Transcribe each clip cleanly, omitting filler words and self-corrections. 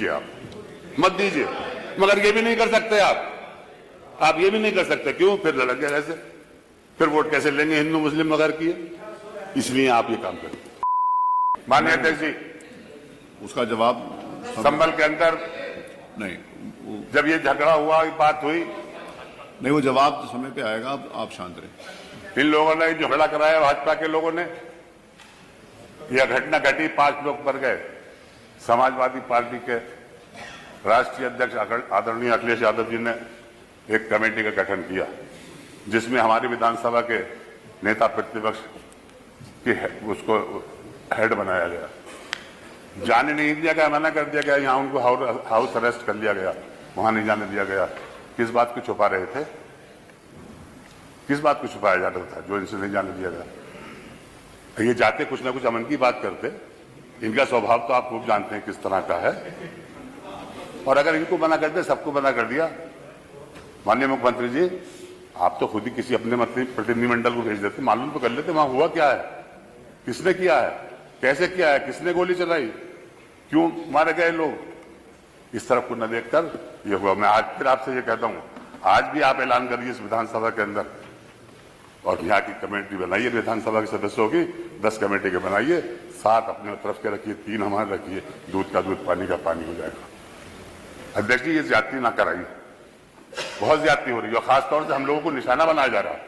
दीजिए, आप मत दीजिए। मगर ये भी नहीं कर सकते आप ये भी नहीं कर सकते। क्यों? फिर लड़क गया कैसे, फिर वोट कैसे लेंगे हिंदू मुस्लिम वगैरह की, इसलिए आप ये काम करें। माननीय अध्यक्ष जी, उसका जवाब संभल के अंदर नहीं, जब ये झगड़ा हुआ, बात हुई, नहीं, वो जवाब समय पे आएगा। आप शांत रहे। इन लोगों ने झगड़ा कराया, भाजपा के लोगों ने, यह घटना घटी, 5 लोग मर गए। समाजवादी पार्टी के राष्ट्रीय अध्यक्ष आदरणीय अखिलेश यादव जी ने एक कमेटी का गठन किया, जिसमें हमारी विधानसभा के नेता प्रतिपक्ष की उसको हेड बनाया गया। जाने नहीं दिया गया, मना कर दिया गया, यहां उनको हाउस अरेस्ट कर लिया गया, वहां नहीं जाने दिया गया। किस बात को छुपा रहे थे? किस बात को छुपाया जा रहा था जो इनसे नहीं जाने दिया गया? ये जाते कुछ ना कुछ अमन की बात करते। इनका स्वभाव तो आप खूब जानते हैं किस तरह का है। और अगर इनको मना कर दे, सबको मना कर दिया। माननीय मुख्यमंत्री जी, आप तो खुद ही किसी अपने प्रतिनिधिमंडल को भेज देते, मालूम तो कर लेते वहां हुआ क्या है, किसने किया है, कैसे किया है, किसने गोली चलाई, क्यों मारे गए लोग। इस तरफ को न देखकर ये हुआ। मैं आज फिर आपसे ये कहता हूं, आज भी आप ऐलान करिए इस विधानसभा के अंदर, और यहाँ की कमेटी बनाइए विधानसभा के सदस्यों की, 10 कमेटी के बनाइए, 7 अपने तरफ के रखिए, 3 हमारे रखिए, दूध का दूध पानी का पानी हो जाएगा। अध्यक्ष जी, ये ज्यादती ना कराइए, बहुत ज्यादती हो रही है, और खासतौर से हम लोगों को निशाना बनाया जा रहा है।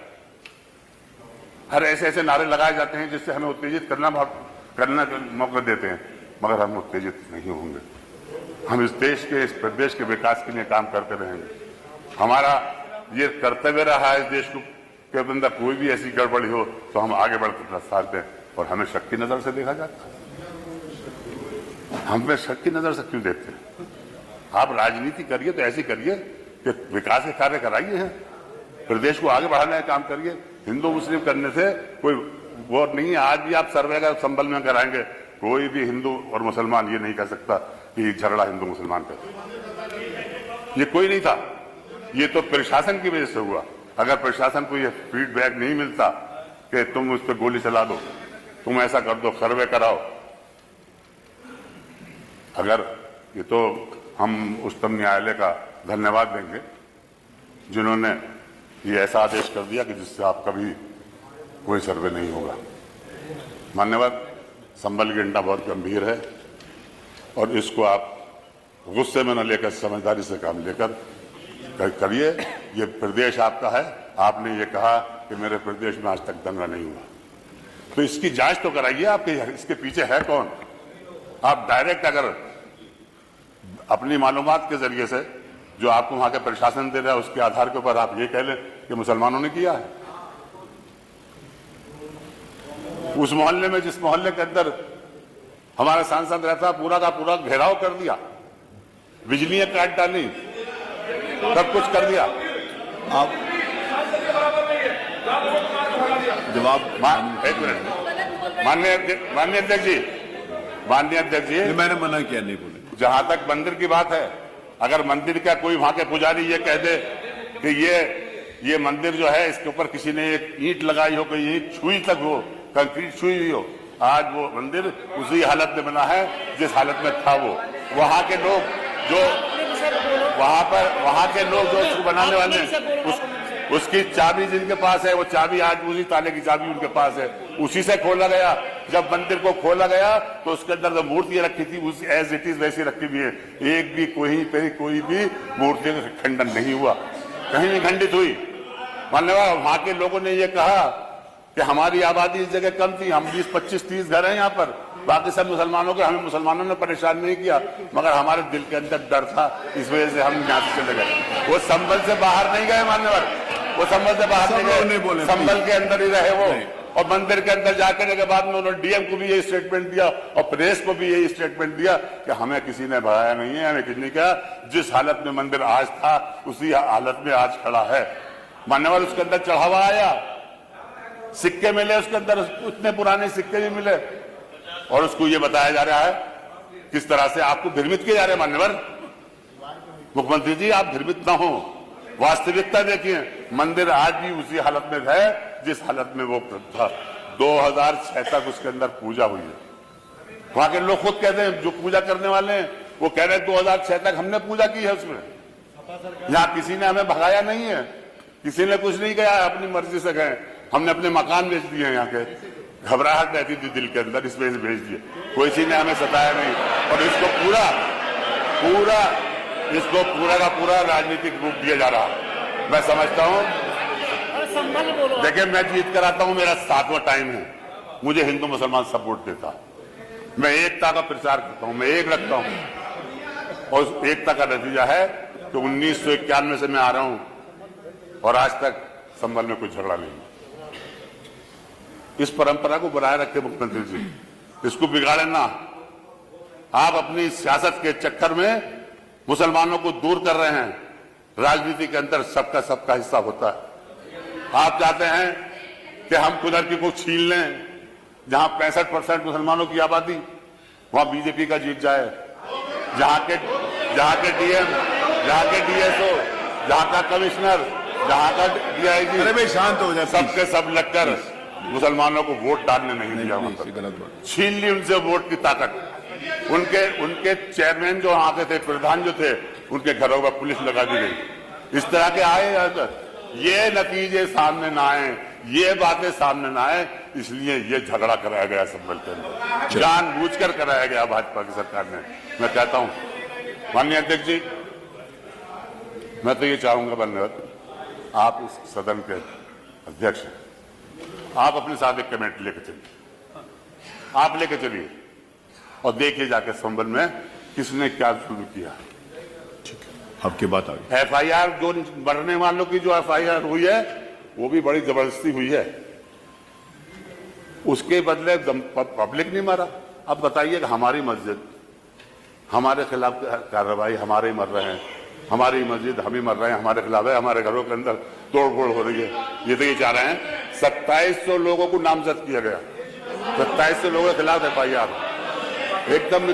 हर ऐसे ऐसे नारे लगाए जाते हैं जिससे हमें उत्तेजित करना मौका देते हैं, मगर हम उत्तेजित नहीं होंगे। हम इस देश के, इस प्रदेश के विकास के लिए काम करते रहेंगे। हमारा ये कर्तव्य रहा है इस देश के अंदर, कोई भी ऐसी गड़बड़ी हो तो हम आगे बढ़कर प्रस्ताव दें, और हमें शक की नजर से देखा जाता है। हमें शक की नजर से क्यों देखते हैं? आप राजनीति करिए तो ऐसी करिए कि विकास के कार्य कराइए हैं, प्रदेश को आगे बढ़ाने का काम करिए। हिंदू मुस्लिम करने से कोई वो नहीं है। आज भी आप सर्वे का संबल में कराएंगे, कोई भी हिंदू और मुसलमान ये नहीं कह सकता कि झगड़ा हिंदू मुसलमान का, ये कोई नहीं था। ये तो प्रशासन की वजह से हुआ। अगर प्रशासन को ये फीडबैक नहीं मिलता कि तुम उस पर गोली चला दो, तुम ऐसा कर दो, सर्वे कराओ, अगर ये तो हम उच्चतम न्यायालय का धन्यवाद देंगे जिन्होंने ये ऐसा आदेश कर दिया कि जिससे आपका भी कोई सर्वे नहीं होगा। मान्यवर, संबल की घटना बहुत गंभीर है, और इसको आप गुस्से में न लेकर समझदारी से काम लेकर करिए। ये प्रदेश आपका है, आपने ये कहा कि मेरे प्रदेश में आज तक दंगा नहीं हुआ, तो इसकी जांच तो कराइए, आपके इसके पीछे है कौन। आप डायरेक्ट अगर अपनी मालूमात के जरिए से जो आपको वहां के प्रशासन दे रहा है उसके आधार के ऊपर आप ये कह लें कि मुसलमानों ने किया है। उस मोहल्ले में, जिस मोहल्ले के अंदर हमारा सांसद रहता, पूरा का पूरा घेराव कर दिया, बिजलियां काट डाली, सब कुछ कर दिया। आप जवाब एक मिनट। माननीय अध्यक्ष जी, मैंने मना किया, नहीं बोले। जहां तक मंदिर की बात है, अगर मंदिर का कोई वहां के पुजारी ये कह दे कि ये मंदिर जो है इसके ऊपर किसी ने एक ईंट लगाई हो, कोई ईंट छुई तक हो, कंक्रीट छुई हुई हो, आज वो मंदिर उसी हालत में बना है जिस हालत में था वो। वहां के लोग जो उसको बनाने वाले हैं, उसकी चाबी जिनके पास है, वो चाबी आज उसी ताले की चाबी उनके पास है, उसी से खोला गया। जब मंदिर को खोला गया तो उसके अंदर जो मूर्तियां रखी थी उस एज इट इज वैसी रखी हुई है। एक भी कोई भी मूर्ति का खंडन नहीं हुआ, कहीं नहीं खंडित हुई। मान्यवर, वहां के लोगों ने ये कहा कि हमारी आबादी इस जगह कम थी, हम 20, 25, 30 घर हैं यहाँ पर, बाकी सब मुसलमानों के, हमें मुसलमानों ने परेशान नहीं किया, मगर हमारे दिल के अंदर डर था, इस वजह से हम यहाँ से चले गए। वो संभल से बाहर नहीं गए मान्यवर, वो संभल से बाहर नहीं गए, संभल के अंदर ही रहे वो। और मंदिर के अंदर जाकर के बाद में उन्होंने डीएम को भी यही स्टेटमेंट दिया और प्रेस को भी यही स्टेटमेंट दिया कि हमें किसी ने भगाया नहीं है, हमें किसी ने कहा, जिस हालत में मंदिर आज था उसी हालत में आज खड़ा है। मान्यवर, उसके अंदर चढ़ावा आया, सिक्के मिले उसके अंदर, उतने पुराने सिक्के भी मिले, और उसको ये बताया जा रहा है किस तरह से आपको भ्रमित किए जा रहे हैं। मान्यवर मुख्यमंत्री जी, आप भ्रमित ना हो, वास्तविकता देखिए, मंदिर आज भी उसी हालत में है जिस हालत में वो था। 2006 तक उसके अंदर पूजा हुई है। वहां के लोग खुद कहते हैं, जो पूजा करने वाले हैं वो कह रहे 2006 तक हमने पूजा की है उसमें। यहाँ किसी ने हमें भगाया नहीं है, किसी ने कुछ नहीं कहा, अपनी मर्जी से गए। हमने अपने मकान बेच दिए यहाँ के, घबराहट रहती थी दिल के अंदर, इस वजह से भेज दिए। कोई किसी ने हमें सताया नहीं। और इसको पूरा का पूरा राजनीतिक रूप दिया जा रहा। मैं समझता हूँ, देखिए मैं जीत कर आता हूँ, मेरा 7वां टाइम है, मुझे हिंदू मुसलमान सब वोट देता है। मैं एकता का प्रचार करता हूँ, मैं एक रखता हूँ, और उस एकता का नतीजा है कि 1991 से मैं आ रहा हूँ और आज तक संभल में कोई झगड़ा नहीं। इस परंपरा को बनाए रखे मुख्यमंत्री जी, इसको बिगाड़े ना। आप अपनी सियासत के चक्कर में मुसलमानों को दूर कर रहे हैं। राजनीति के अंदर सबका हिस्सा होता है। आप चाहते हैं कि हम कुदर की को छीन लें, जहां 65% मुसलमानों की आबादी, वहां बीजेपी का जीत जाए। जहां के डीएम, जहां के डीएसओ, जहां का कमिश्नर, जहां का डीआईजी, अरे भाई शांत हो जाए, सबके सब लगकर मुसलमानों को वोट डालने नहीं दिया। छीन ली उनसे वोट की ताकत। उनके चेयरमैन जो वहां के थे, प्रधान जो थे, उनके घरों पर पुलिस लगा दी गई। इस तरह के आए, ये नतीजे सामने ना आए, ये बातें सामने ना आए, इसलिए ये झगड़ा कराया गया संभल के अंदर, जानबूझकर कराया गया भाजपा की सरकार ने। मैं कहता हूं माननीय अध्यक्ष जी, मैं तो ये चाहूंगा धन्यवाद, आप इस सदन के अध्यक्ष हैं, आप अपने साथ एक कमेटी लेकर चलिए, आप लेकर चलिए और देखिए जाके संबल में किसने क्या शुरू किया। आपकी बात आ गई। एफआईआर जो मरने वालों की जो एफआईआर हुई है, वो भी बड़ी जबरदस्ती हुई है। उसके बदले पब्लिक नहीं मरा। अब बताइए कि हमारी मस्जिद, हमारे खिलाफ कार्रवाई, हमारे ही मर रहे हैं, हमारी मस्जिद हम ही मर रहे हैं, हमारे खिलाफ है, हमारे घरों के अंदर तोड़फोड़ हो रही है। ये तो ये चाह रहे हैं 2700 लोगों को नामजद किया गया, 2700 लोगों के खिलाफ एफआईआर, एकदम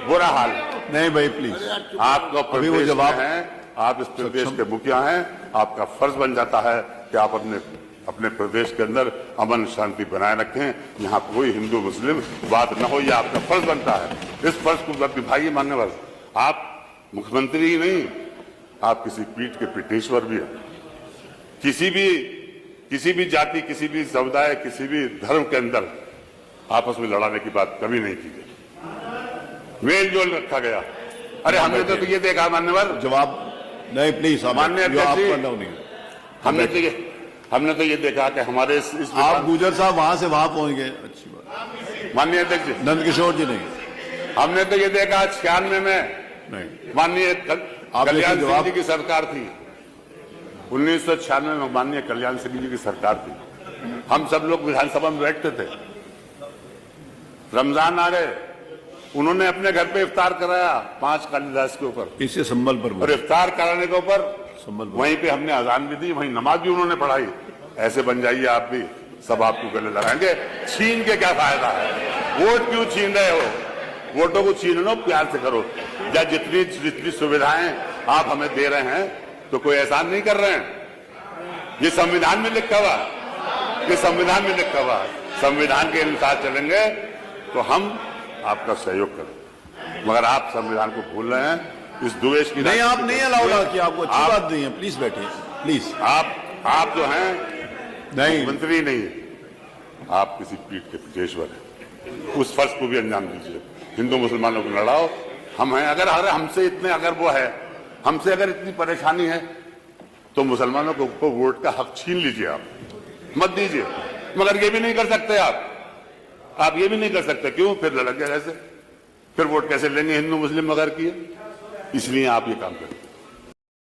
बुरा हाल। नहीं भाई प्लीज, आपका प्रदेश जवाब है, आप इस प्रदेश के मुखिया हैं, आपका फर्ज बन जाता है कि आप अपने प्रदेश के अंदर अमन शांति बनाए रखें, यहाँ कोई हिंदू मुस्लिम बात न हो, यह आपका फर्ज बनता है। इस फर्ज को निभाइए मान्यवर। आप मुख्यमंत्री ही नहीं, आप किसी पीठ के पीठेश्वर भी हैं। किसी भी जाति, किसी भी समुदाय, किसी भी धर्म के अंदर आपस में लड़ाने की बात कभी नहीं की गई, मेल जोल रखा गया। अरे हमने तो ये देखा मान्यवर, जवाब नहीं प्लीज, माननीय अध्यक्ष जी, हमने तो ये देखा कि हमारे इस आप गुजर साहब वहां से वहां पहुंच गए, अच्छी बात। माननीय अध्यक्ष जी, नंदकिशोर जी नहीं, हमने तो ये देखा 96 में नहीं, माननीय कल्याण सिंह जी की सरकार थी, 1996 में माननीय कल्याण सिंह जी की सरकार थी। हम सब लोग विधानसभा में बैठते थे, रमजान आ गए, उन्होंने अपने घर पे इफ्तार कराया 5 कालिदास के ऊपर, इससे संबल पर, और इफ्तार कराने के ऊपर संबल वहीं पे हमने अजान भी दी, वहीं नमाज भी उन्होंने पढ़ाई। ऐसे बन जाइए आप भी, सब आपको गले लगाएंगे। छीन के क्या फायदा है? वोट क्यों छीन रहे हो? वोटों को छीन लो, प्यार से करो। या जितनी सुविधाएं आप हमें दे रहे हैं, तो कोई एहसान नहीं कर रहे हैं। ये संविधान में लिखा हुआ, ये संविधान में लिखा हुआ, संविधान के अनुसार चलेंगे तो हम आपका सहयोग करें। मगर आप संविधान को भूल रहे हैं, इस द्वेष की नहीं, आप नहीं अलाउड कि आपको अच्छी बात नहीं है, प्लीज बैठिए प्लीज। आप जो हैं नहीं, मंत्री नहीं, आप किसी पीठ के पीठेश्वर हैं। उस फर्ज को भी अंजाम दीजिए। हिंदू मुसलमानों को लड़ाओ, हम हैं। अगर हमसे इतने अगर वो है, हमसे अगर इतनी परेशानी है, तो मुसलमानों को वोट का हक छीन लीजिए, आप मत दीजिए। मगर ये भी नहीं कर सकते आप ये भी नहीं कर सकते। क्यों? फिर लड़क गए, कैसे फिर वोट कैसे लेंगे हिंदू मुस्लिम मगर की? इसलिए आप ये काम करें।